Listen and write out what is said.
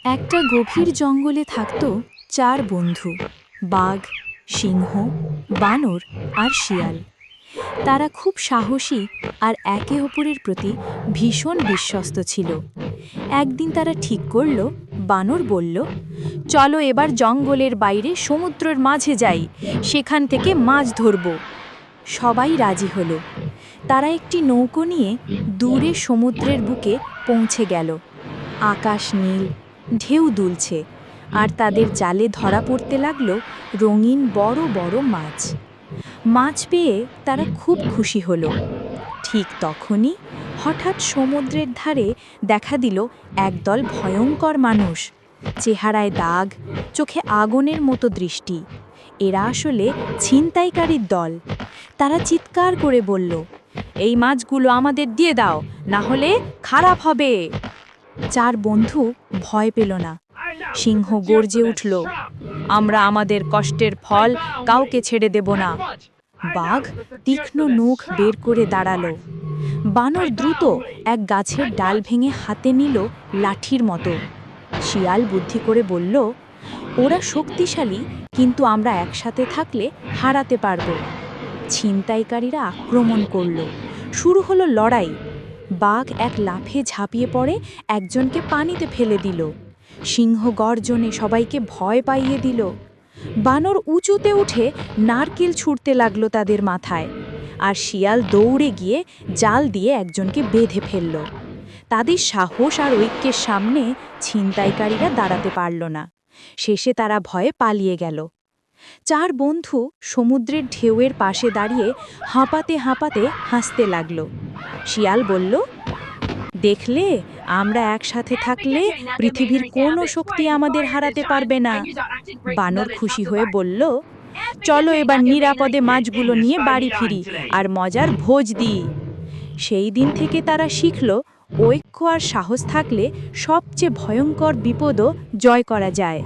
একটা গভীর জঙ্গলে থাকত চার বন্ধু, বাঘ, সিংহ, বানর আর শিয়াল। তারা খুব সাহসী আর একে অপরের প্রতি ভীষণ বিশ্বস্ত ছিল। একদিন তারা ঠিক করল, বানর বলল, চলো এবার জঙ্গলের বাইরে সমুদ্রের মাঝে যাই, সেখান থেকে মাছ ধরব। সবাই রাজি হলো। তারা একটি নৌকো নিয়ে দূরে সমুদ্রের বুকে পৌঁছে গেল। আকাশ নীল, ঢেউ দুলছে, আর তাদের জালে ধরা পড়তে লাগলো রঙিন বড় বড় মাছ। মাছ পেয়ে তারা খুব খুশি হলো। ঠিক তখনই হঠাৎ সমুদ্রের ধারে দেখা দিল একদল ভয়ঙ্কর মানুষ। চেহারায় দাগ, চোখে আগুনের মতো দৃষ্টি। এরা আসলে ছিনতাইকারীর দল। তারা চিৎকার করে বলল, এই মাছগুলো আমাদের দিয়ে দাও, না হলে খারাপ হবে। চার বন্ধু ভয় পেল না। সিংহ গর্জে উঠল, আমরা আমাদের কষ্টের ফল কাউকে ছেড়ে দেব না। বাঘ তীক্ষ্ণ নখ বের করে দাঁড়ালো। বানর দ্রুত এক গাছের ডাল ভেঙে হাতে নিল লাঠির মতো। শিয়াল বুদ্ধি করে বলল, ওরা শক্তিশালী, কিন্তু আমরা একসাথে থাকলে হারাতে পারব। ছিনতাইকারীরা আক্রমণ করল। শুরু হলো লড়াই। বাঘ এক লাফে ঝাঁপিয়ে পড়ে একজনকে পানিতে ফেলে দিল। সিংহ গর্জনে সবাইকে ভয় পাইয়ে দিল। বানর উঁচুতে উঠে নারকেল ছুঁড়তে লাগলো তাদের মাথায়। আর শিয়াল দৌড়ে গিয়ে জাল দিয়ে একজনকে বেঁধে ফেলল। তাদের সাহস আর ঐক্যের সামনে ছিনতাইকারীরা দাঁড়াতে পারল না। শেষে তারা ভয়ে পালিয়ে গেল। চার বন্ধু সমুদ্রের ঢেউয়ের পাশে দাঁড়িয়ে হাঁপাতে হাঁপাতে হাসতে লাগল। শিয়াল বলল, দেখলে, আমরা একসাথে থাকলে পৃথিবীর কোনো শক্তি আমাদের হারাতে পারবে না। বানর খুশি হয়ে বলল, চলো এবার নিরাপদে মাছগুলো নিয়ে বাড়ি ফিরি আর মজার ভোজ দিই। সেই দিন থেকে তারা শিখল, ঐক্য আর সাহস থাকলে সবচেয়ে ভয়ঙ্কর বিপদও জয় করা যায়।